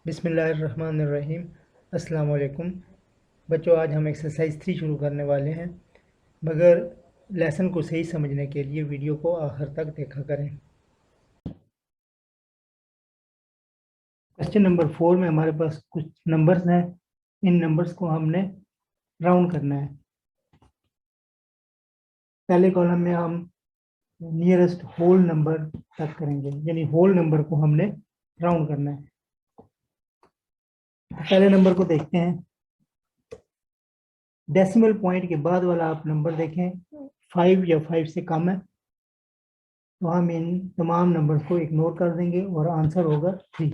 बिस्मिल्लाहिर्रहमानिर्रहीम। अस्सलाम वालेकुम बच्चों, आज हम एक्सरसाइज 3 शुरू करने वाले हैं, मगर लेसन को सही समझने के लिए वीडियो को आखिर तक देखा करें। क्वेश्चन नंबर 4 में हमारे पास कुछ नंबर्स हैं। इन नंबर्स को हमने राउंड करना है। पहले कॉलम में हम नियरेस्ट होल नंबर तक करेंगे, यानी होल नंबर को हमने राउंड करना है। पहले नंबर को देखते हैं। डेसिमल पॉइंट के बाद वाला आप नंबर देखें, 5 या 5 से कम है, तो हम इन तमाम नंबर्स को इग्नोर कर देंगे और आंसर होगा 3।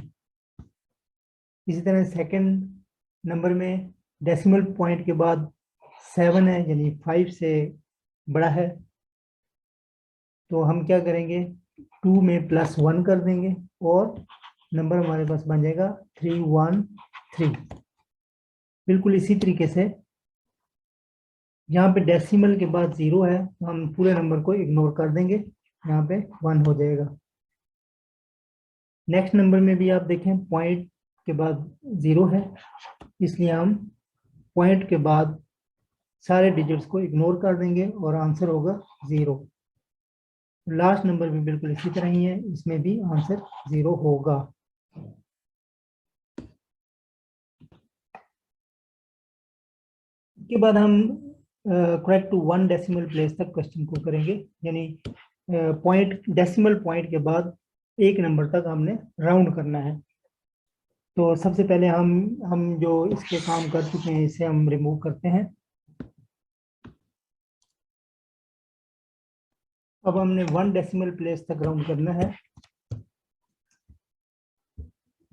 इसी तरह सेकंड नंबर में डेसिमल पॉइंट के बाद 7 है, यानी 5 से बड़ा है, तो हम क्या करेंगे, 2 में +1 कर देंगे और नंबर हमारे पास बन जाएगा 313। बिल्कुल इसी तरीके से यहाँ पे डेसिमल के बाद 0 है, तो हम पूरे नंबर को इग्नोर कर देंगे, यहाँ पे 1 हो जाएगा। नेक्स्ट नंबर में भी आप देखें, पॉइंट के बाद 0 है, इसलिए हम पॉइंट के बाद सारे डिजिट्स को इग्नोर कर देंगे और आंसर होगा 0। लास्ट नंबर भी बिल्कुल इसी तरह ही है, इसमें भी आंसर 0 होगा। इसके बाद हम करेक्ट टू 1 डेसिमल प्लेस तक क्वेश्चन को करेंगे, यानी पॉइंट डेसिमल पॉइंट के बाद एक नंबर तक हमने राउंड करना है। तो सबसे पहले हम जो इसके काम कर चुके हैं इसे हम रिमूव करते हैं। अब हमने 1 डेसिमल प्लेस तक राउंड करना है,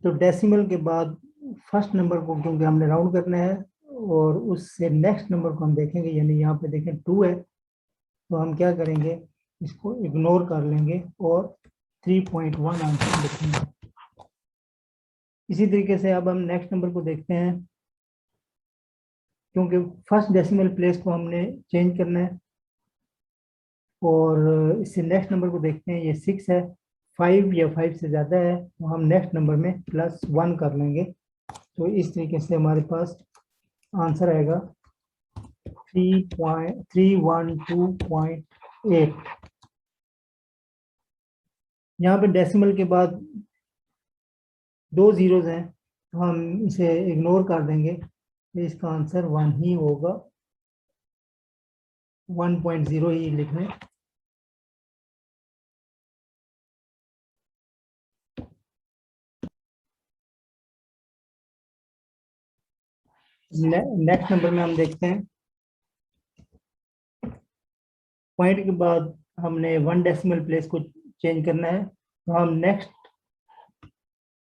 तो डेसिमल के बाद फर्स्ट नंबर को क्योंकि हमने राउंड करना है और उससे नेक्स्ट नंबर को हम देखेंगे, यानी यहाँ पे देखें 2 है, तो हम क्या करेंगे, इसको इग्नोर कर लेंगे और 3.1 आंसर लिखेंगे। इसी तरीके से अब हम नेक्स्ट नंबर को देखते हैं, क्योंकि फर्स्ट डेसिमल प्लेस को हमने चेंज करना है और इससे नेक्स्ट नंबर को देखते हैं, ये 6 है, 5 या 5 से ज़्यादा है, तो हम नेक्स्ट नंबर में +1 कर लेंगे। तो इस तरीके से हमारे पास आंसर आएगा 312.8। यहाँ पे डेसिमल के बाद 2 जीरोज हैं, तो हम इसे इग्नोर कर देंगे, तो इसका आंसर 1 ही होगा, 1.0 ही लिख लें। नेक्स्ट नंबर में हम देखते हैं, पॉइंट के बाद हमने 1 डेसिमल प्लेस को चेंज करना है, तो हम नेक्स्ट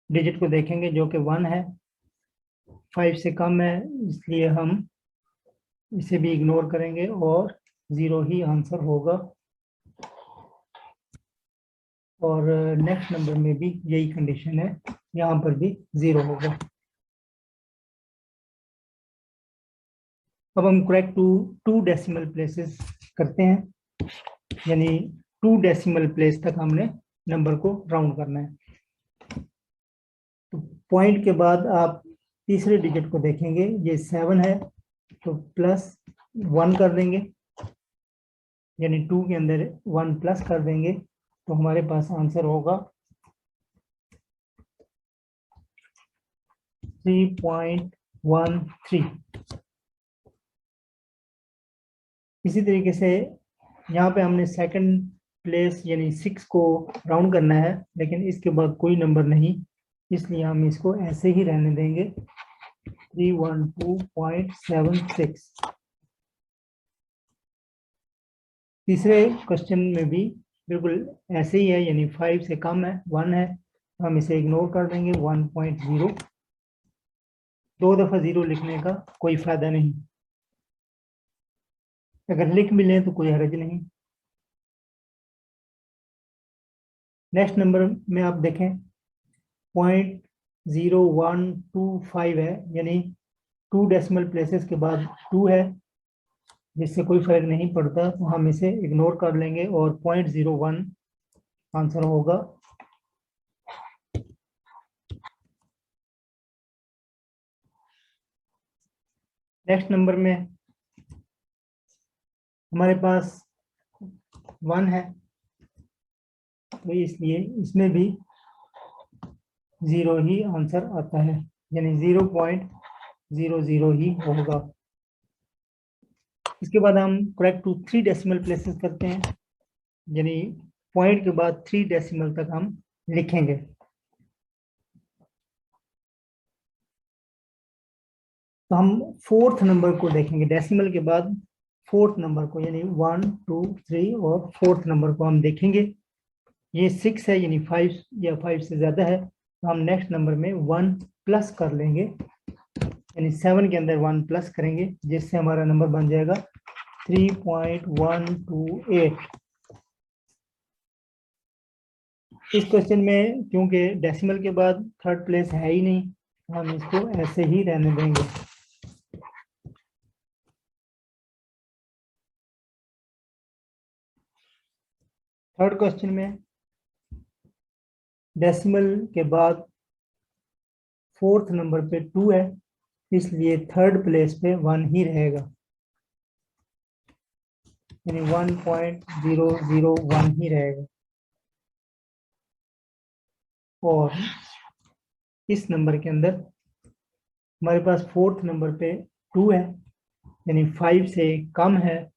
डिजिट को देखेंगे जो कि 1 है, 5 से कम है, इसलिए हम इसे भी इग्नोर करेंगे और 0 ही आंसर होगा। और नेक्स्ट नंबर में भी यही कंडीशन है, यहाँ पर भी 0 होगा। अब हम करेक्ट टू 2 डेसिमल प्लेसेस करते हैं, यानी 2 डेसिमल प्लेस तक हमने नंबर को राउंड करना है। तो पॉइंट के बाद आप तीसरे डिजिट को देखेंगे, ये 7 है, तो +1 कर देंगे, यानी 2 के अंदर 1 प्लस कर देंगे, तो हमारे पास आंसर होगा 3.13। इसी तरीके से यहाँ पे हमने सेकंड प्लेस यानी 6 को राउंड करना है, लेकिन इसके बाद कोई नंबर नहीं, इसलिए हम इसको ऐसे ही रहने देंगे, 312.76। तीसरे क्वेश्चन में भी बिल्कुल ऐसे ही है, यानी 5 से कम है, 1 है, तो हम इसे इग्नोर कर देंगे, 1.0। 2 दफा 0 लिखने का कोई फायदा नहीं, अगर लिख भी लें तो कोई हर्ज नहीं। नेक्स्ट नंबर में आप देखें, 0.0125 है, यानी 2 डेसिमल प्लेसेस के बाद 2 है, जिससे कोई फर्क नहीं पड़ता, तो हम इसे इग्नोर कर लेंगे और 0.01 आंसर होगा। नेक्स्ट नंबर में हमारे पास 1 है, तो इसलिए इसमें भी 0 ही आंसर आता है, यानी 0.00 ही होगा। इसके बाद हम करेक्ट टू 3 डेसिमल प्लेसेस करते हैं, यानी पॉइंट के बाद 3 डेसिमल तक हम लिखेंगे। तो हम 4th नंबर को देखेंगे, डेसिमल के बाद 4th नंबर को, यानी 1 2 3 और 4th नंबर को हम देखेंगे। ये 6 है, यानी 5 या 5 से ज्यादा है, तो हम नेक्स्ट नंबर में 1 प्लस कर लेंगे, यानी 7 के अंदर 1 प्लस करेंगे, जिससे हमारा नंबर बन जाएगा 3.128। इस क्वेश्चन में क्योंकि डेसिमल के बाद 3rd प्लेस है ही नहीं, हम इसको ऐसे ही रहने देंगे। थर्ड क्वेश्चन में डेसिमल के बाद 4th नंबर पे 2 है, इसलिए 3rd प्लेस पे 1 ही रहेगा, यानी 1.001 ही रहेगा। और इस नंबर के अंदर हमारे पास 4th नंबर पे 2 है, यानी 5 से कम है,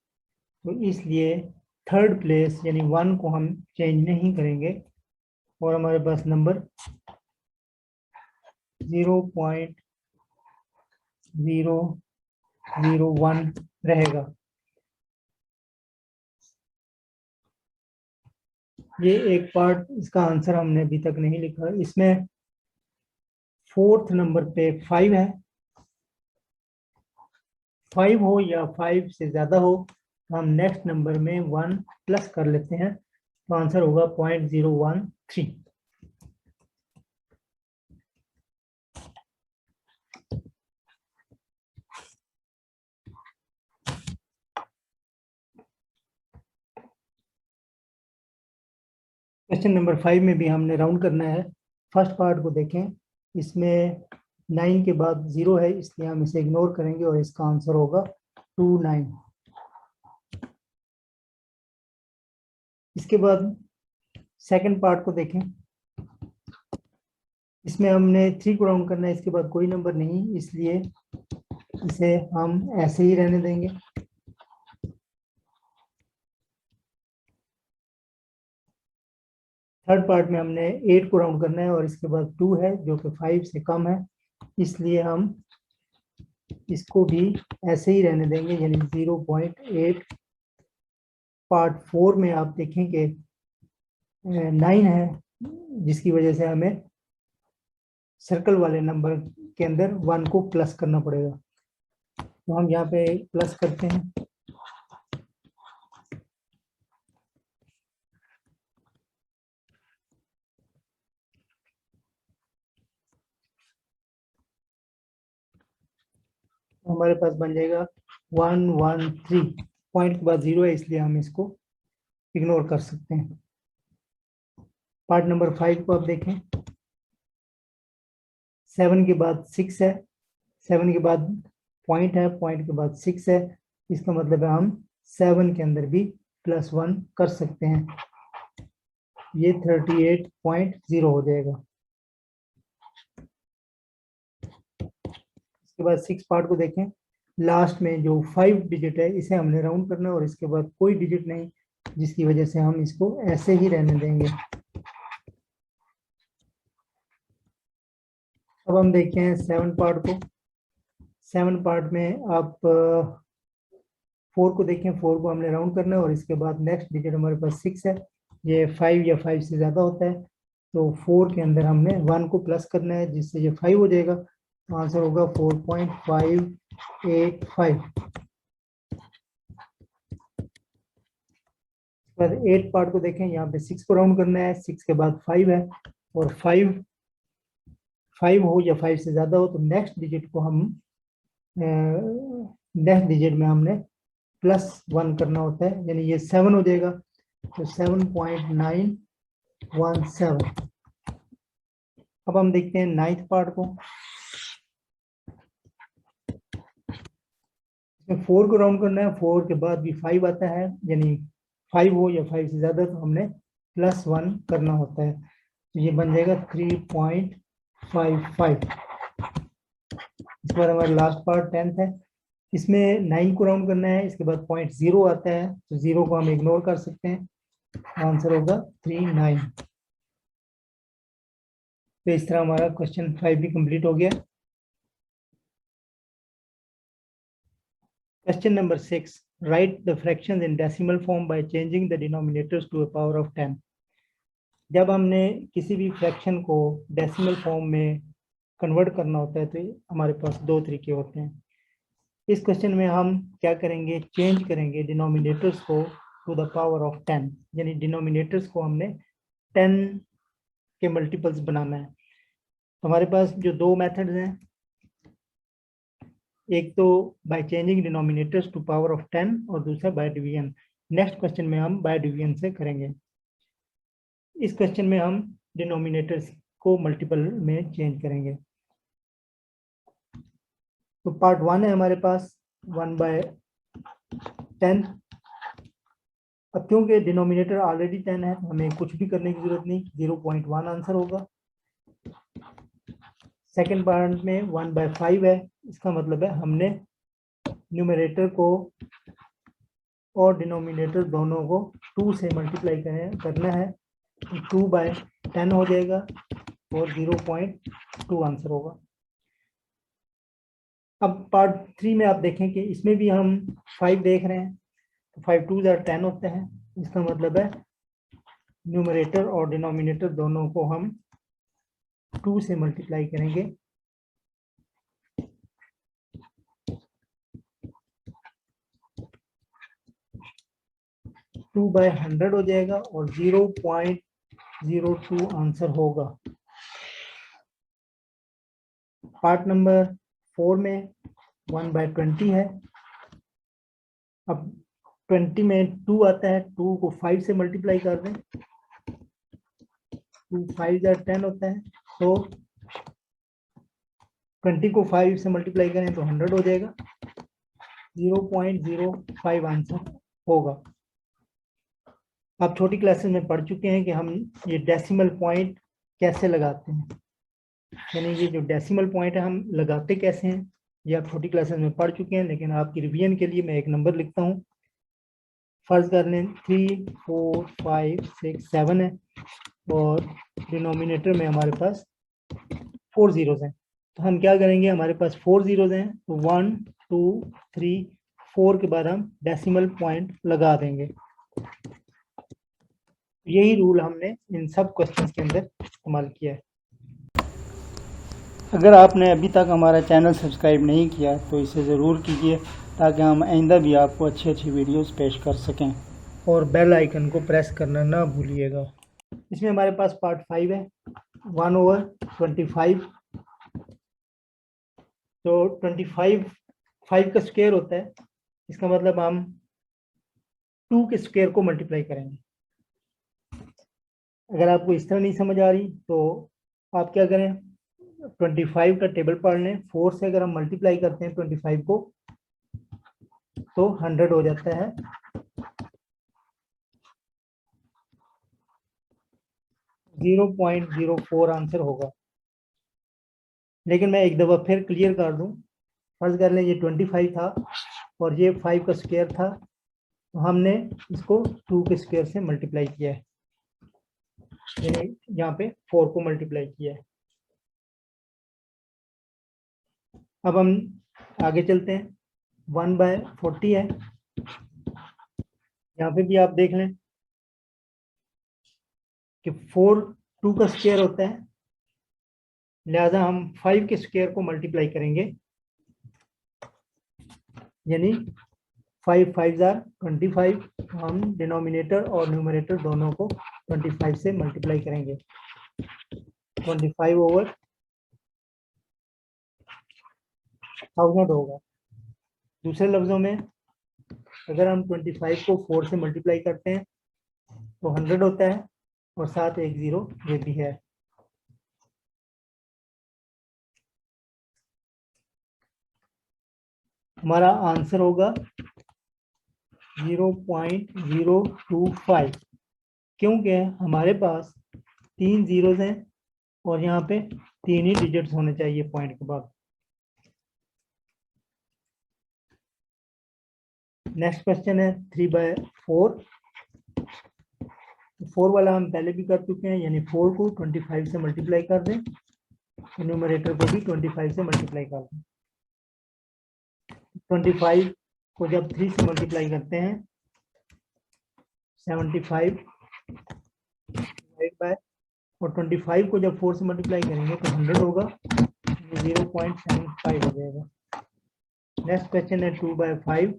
तो इसलिए 3rd प्लेस यानी 1 को हम चेंज नहीं करेंगे, और हमारे पास नंबर 0.001 रहेगा। ये एक पार्ट, इसका आंसर हमने अभी तक नहीं लिखा। इसमें 4th नंबर पे 5 है, 5 हो या 5 से ज्यादा हो, तो हम नेक्स्ट नंबर में 1 प्लस कर लेते हैं, तो आंसर होगा 0.013। क्वेश्चन नंबर 5 में भी हमने राउंड करना है। फर्स्ट पार्ट को देखें, इसमें 9 के बाद 0 है, इसलिए हम इसे इग्नोर करेंगे और इसका आंसर होगा 29। इसके बाद सेकंड पार्ट को देखें, इसमें हमने 3 को राउंड करना है, इसके बाद कोई नंबर नहीं, इसलिए इसे हम ऐसे ही रहने देंगे। थर्ड पार्ट में हमने 8 को राउंड करना है, और इसके बाद 2 है जो कि 5 से कम है, इसलिए हम इसको भी ऐसे ही रहने देंगे, यानी 0.8। पार्ट 4 में आप देखें कि 9 है, जिसकी वजह से हमें सर्कल वाले नंबर के अंदर 1 को प्लस करना पड़ेगा, तो हम यहाँ पे प्लस करते हैं। तो हमारे पास बन जाएगा 113। पॉइंट के बाद 0 है, इसलिए हम इसको इग्नोर कर सकते हैं। पार्ट नंबर 5 को आप देखें, 7 के बाद 6 है, 7 के बाद पॉइंट है, पॉइंट के बाद 6 है, इसका मतलब है हम 7 के अंदर भी +1 कर सकते हैं, ये 38.0 हो जाएगा। इसके बाद 6 पार्ट को देखें, लास्ट में जो 5 डिजिट है इसे हमने राउंड करना है, और इसके बाद कोई डिजिट नहीं, जिसकी वजह से हम इसको ऐसे ही रहने देंगे। अब हम देखते हैं 7 पार्ट को। 7 पार्ट में आप 4 को देखें, 4 को हमने राउंड करना है, और इसके बाद नेक्स्ट डिजिट हमारे पास 6 है, ये 5 या 5 से ज़्यादा होता है, तो 4 के अंदर हमने 1 को प्लस करना है, जिससे ये 5 हो जाएगा, तो आंसर होगा 4.585। 8 पार्ट को देखें, यहाँ पे 6 को राउंड करना है, 6 के बाद 5 है, और 5 हो या 5 से ज़्यादा हो, तो नेक्स्ट डिजिट को हम नेक्स्ट डिजिट में हमने +1 करना होता है, यानी ये 7 हो जाएगा, तो 7.917। अब हम देखते हैं 9th पार्ट को। इसमें 4 को राउंड करना है, 4 के बाद भी 5 आता है, यानी 5 हो या 5 से ज़्यादा तो हमने +1 करना होता है। तो ये बन जाएगा 3.55। इसके बाद हमारा लास्ट पार्ट 10th है। इसमें 9 को राउंड करना है, इसके बाद 0.0 आता है, तो 0 को हम इग्नोर कर सकते हैं, आंसर होगा 39। तो इस तरह हमारा क्वेश्चन 5 भी कंप्लीट हो गया। Question number 6, write the fractions in decimal form by changing the denominators to a power of 10। जब हमने किसी भी फ्रैक्शन को डेसिमल फॉर्म में कन्वर्ट करना होता है तो हमारे पास दो तरीके होते हैं। इस क्वेश्चन में हम क्या करेंगे, चेंज करेंगे डिनोमिनेटर्स को टू द पावर ऑफ 10, यानी डिनोमिनेटर्स को हमने 10 के मल्टीपल्स बनाना है। तो हमारे पास जो दो मेथड्स हैं, एक तो by changing denominators to power of 10 और दूसरा बाय डिवीजन। नेक्स्ट क्वेश्चन में हम बाय डिवीजन से करेंगे। इस क्वेश्चन में हम डिनोमिनेटर्स को मल्टीपल में चेंज करेंगे। तो पार्ट 1 है हमारे पास 1/10। अब क्योंकि डिनोमिनेटर ऑलरेडी 10 है तो हमें कुछ भी करने की जरूरत नहीं, 0.1 आंसर होगा। सेकेंड पार्ट में 1/5 है, इसका मतलब है हमने न्यूमरेटर को और डिनोमिनेटर दोनों को 2 से मल्टीप्लाई करना है, तो 2/10 हो जाएगा और 0.2 आंसर होगा। अब पार्ट 3 में आप देखें कि इसमें भी हम 5 देख रहे हैं, तो 5 2 10 होता है, इसका मतलब है न्यूमरेटर और डिनोमिनेटर दोनों को हम 2 से मल्टीप्लाई करेंगे, 2/100 हो जाएगा और 0.02 आंसर होगा। पार्ट नंबर 4 में 1/20 है। अब 20 में 2 आता है, 2 को 5 से मल्टीप्लाई कर दें, 2 5 10 होता है, तो 20 को 5 से मल्टीप्लाई करें तो 100 हो जाएगा, 0.05 आंसर होगा। आप छोटी क्लासेस में पढ़ चुके हैं कि हम ये डेसिमल पॉइंट कैसे लगाते हैं, यानी ये जो डेसिमल पॉइंट है हम लगाते कैसे हैं, ये आप छोटी क्लासेस में पढ़ चुके हैं, लेकिन आपकी रिवीजन के लिए मैं एक नंबर लिखता हूँ। फर्ज कर लें 3 4 5 6 7 है और डिनोमिनेटर में हमारे पास 4 जीरोज हैं, तो हम क्या करेंगे, हमारे पास 4 जीरोज हैं, तो 1 2 3 4 के बाद हम डेसिमल पॉइंट लगा देंगे। यही रूल हमने इन सब क्वेश्चंस के अंदर इस्तेमाल किया है। अगर आपने अभी तक हमारा चैनल सब्सक्राइब नहीं किया तो इसे ज़रूर कीजिए, ताकि हम आइंदा भी आपको अच्छी अच्छी वीडियोस पेश कर सकें, और बेल आइकन को प्रेस करना ना भूलिएगा। इसमें हमारे पास पार्ट 5 है, 1/25। तो 25 5 का स्क्वायर होता है, इसका मतलब हम 2 के स्क्वायर को मल्टीप्लाई करेंगे। अगर आपको इस तरह नहीं समझ आ रही तो आप क्या करें, 25 का टेबल पढ़ लें, 4 से अगर हम मल्टीप्लाई करते हैं 25 को तो 100 हो जाता है, 0.04 आंसर होगा। लेकिन मैं एक दफ़ा फिर क्लियर कर दूं, फर्ज कर लें ये 25 था और ये 5 का स्क्वायर था, तो हमने इसको 2 के स्क्वायर से मल्टीप्लाई किया है, यानी यहाँ पे 4 को मल्टीप्लाई किया है। अब हम आगे चलते हैं, 1/40 है, यहाँ पे भी आप देख लें कि 4 2 का स्क्वायर होता है, लिहाजा हम 5 के स्क्वायर को मल्टीप्लाई करेंगे, यानी 5 5 25, हम डिनोमिनेटर और न्यूमरेटर दोनों को 25 से मल्टीप्लाई करेंगे, 25/1000 होगा। दूसरे लफ्जों में अगर हम 25 को 4 से मल्टीप्लाई करते हैं तो 100 होता है और साथ एक 0 ये भी है। हमारा आंसर होगा 0.025, क्योंकि हमारे पास 3 जीरोस हैं और यहाँ पे 3 ही डिजिट्स होने चाहिए पॉइंट के बाद। नेक्स्ट क्वेश्चन है 3/4। 4 वाला हम पहले भी कर चुके हैं, यानी 4 को 25 से मल्टीप्लाई कर दें, न्यूमरेटर को भी 25 से मल्टीप्लाई कर दें। 25 को जब 3 से मल्टीप्लाई करते हैं 75 बाय, और 25 को जब 4 से मल्टीप्लाई करेंगे तो 100 होगा, 0.75 हो जाएगा। नेक्स्ट क्वेश्चन है 2/5।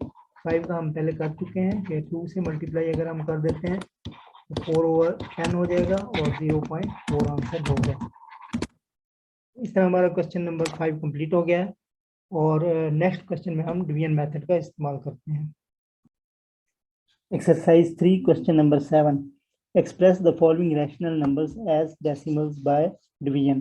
5 का हम पहले कर चुके हैं कि 2 से मल्टीप्लाई अगर हम कर देते हैं तो 4/10 हो जाएगा और 0.4 आंसर हो गया। इस तरह हमारा क्वेश्चन नंबर 5 कंप्लीट हो गया है। और नेक्स्ट क्वेश्चन में हम डिवीजन मेथड का इस्तेमाल करते हैं। Exercise 3 question number 7, express the following rational numbers as decimals by division.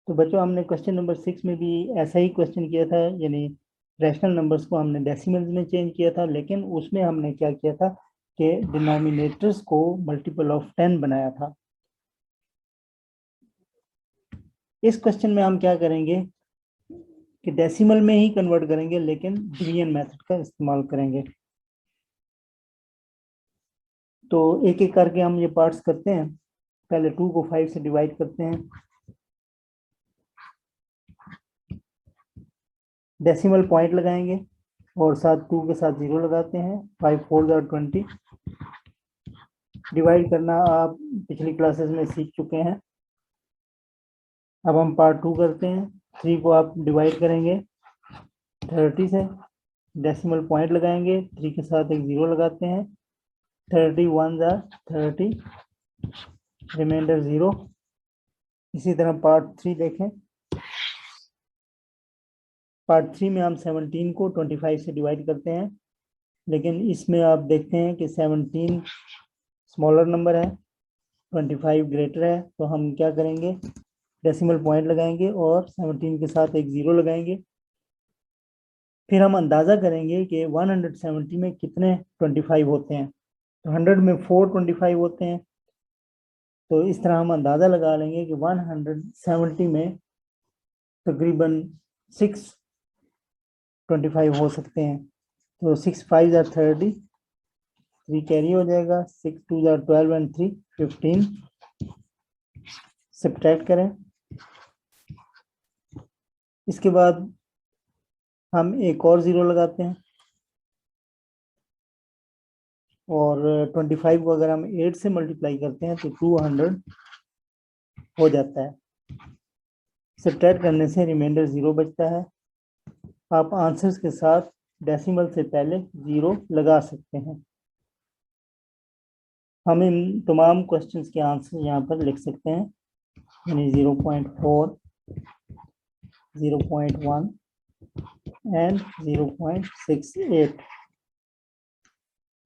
तो बच्चों हमने क्वेश्चन नंबर 6 में भी ऐसा ही क्वेश्चन किया था, यानी रैशनल नंबर्स को हमने डेसिमल्स में चेंज किया था, लेकिन उसमें हमने क्या किया था कि डिनोमिनेटर्स को मल्टीपल ऑफ 10 बनाया था। इस क्वेश्चन में हम क्या करेंगे कि डेसिमल में ही कन्वर्ट करेंगे, लेकिन डिवीजन मेथड का इस्तेमाल करेंगे। तो एक एक करके हम ये पार्ट्स करते हैं। पहले 2 को 5 से डिवाइड करते हैं, डेसिमल पॉइंट लगाएंगे और साथ 2 के साथ 0 लगाते हैं। 5 4 20। डिवाइड करना आप पिछली क्लासेस में सीख चुके हैं। अब हम पार्ट 2 करते हैं। 3 को आप डिवाइड करेंगे 30 से, डेसिमल पॉइंट लगाएंगे, 3 के साथ एक 0 लगाते हैं। 30 1 30, रिमाइंडर 0। इसी तरह पार्ट 3 देखें। पार्ट 3 में हम 17 को 25 से डिवाइड करते हैं, लेकिन इसमें आप देखते हैं कि 17 स्मॉलर नंबर है, 25 ग्रेटर है। तो हम क्या करेंगे, डेसिमल पॉइंट लगाएंगे और 17 के साथ एक 0 लगाएंगे। फिर हम अंदाज़ा करेंगे कि 170 में कितने 25 होते हैं। तो 100 में 4 25 होते हैं। तो इस तरह हम अंदाज़ा लगा लेंगे कि 170 में तकरीबन 6 25 हो सकते हैं। तो 6 5 30, 3 कैरी हो जाएगा, 6 2 12 एंड 3 15। सब्ट्रैक्ट करें। इसके बाद हम एक और 0 लगाते हैं और 25 को अगर हम 8 से मल्टीप्लाई करते हैं तो 200 हो जाता है। सब्ट्रैक्ट करने से रिमाइंडर 0 बचता है। आप आंसर्स के साथ डेसिमल से पहले 0 लगा सकते हैं। हम इन तमाम क्वेश्चंस के आंसर यहाँ पर लिख सकते हैं, यानी 0.4, 0.1 एंड 0.68।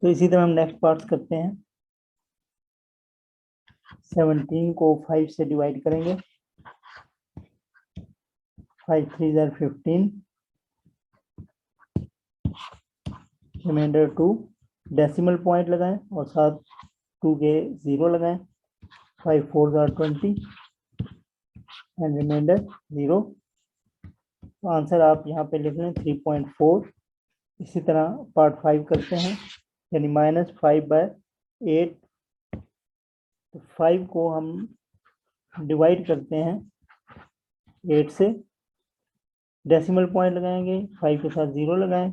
तो इसी तरह हम नेक्स्ट पार्ट करते हैं। 17 को 5 से डिवाइड करेंगे, 5 3 15, रिमाइंडर 2। डेसिमल पॉइंट लगाएं और साथ 2 के 0 लगाएं। 5 4 20 एंड रिमाइंडर 0। तो आंसर आप यहाँ पे लिख लें 3.4। इसी तरह पार्ट 5 करते हैं, यानी -5/8। तो 5 को हम डिवाइड करते हैं 8 से, डेसिमल पॉइंट लगाएंगे, 5 के साथ 0 लगाएं।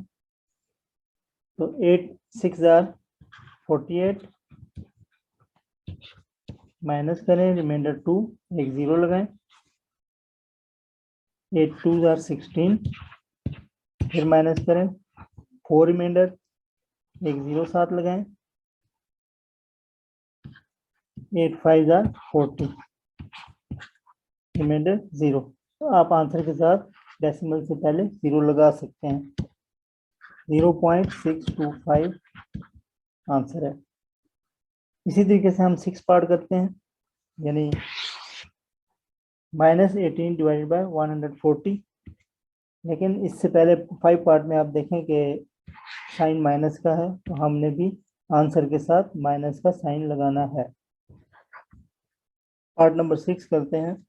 तो 8 6 48, माइनस करें, रिमाइंडर 2, एक 0 लगाएं। 8 2 16, फिर माइनस करें, 4 रिमाइंडर, एक 0 साथ लगाएं। 8 5 40, रिमाइंडर 0। तो आप आंसर के साथ डेसिमल से पहले 0 लगा सकते हैं। 0.625 आंसर है। इसी तरीके से हम 6 पार्ट करते हैं, यानी -18 डिवाइडेड बाय 140, लेकिन इससे पहले 5 पार्ट में आप देखें कि साइन माइनस का है, तो हमने भी आंसर के साथ माइनस का साइन लगाना है। पार्ट नंबर 6 करते हैं।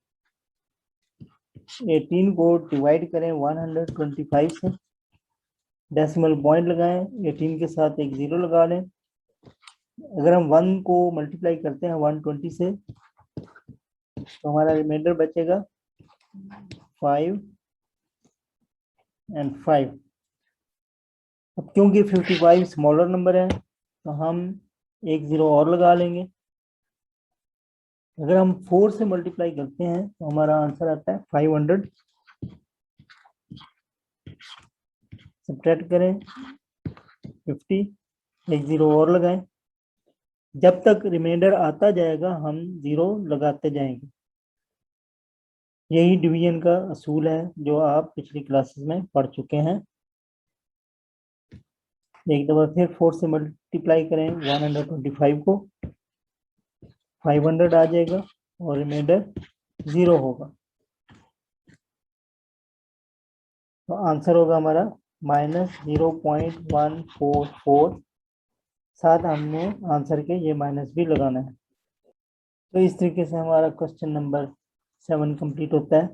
18 को डिवाइड करें 125 से, डेसिमल पॉइंट लगाएं, 18 के साथ एक जीरो लगा लें। अगर हम 1 को मल्टीप्लाई करते हैं 120 से, तो हमारा रिमाइंडर बचेगा 5 एंड 5। अब क्योंकि 55 स्मॉलर नंबर है, तो हम एक जीरो और लगा लेंगे। अगर हम 4 से मल्टीप्लाई करते हैं तो हमारा आंसर आता है 500। सब्ट्रैक्ट करें 50, एक जीरो और लगाएं। जब तक रिमाइंडर आता जाएगा हम जीरो लगाते जाएंगे। यही डिवीजन का असूल है जो आप पिछली क्लासेस में पढ़ चुके हैं। एक दफा फिर 4 से मल्टीप्लाई करें 125 को, 500 आ जाएगा और रिमाइंडर जीरो होगा। तो आंसर होगा हमारा -0.144। साथ हमने आंसर के ये माइनस भी लगाना है। तो इस तरीके से हमारा क्वेश्चन नंबर 7 कंप्लीट होता है।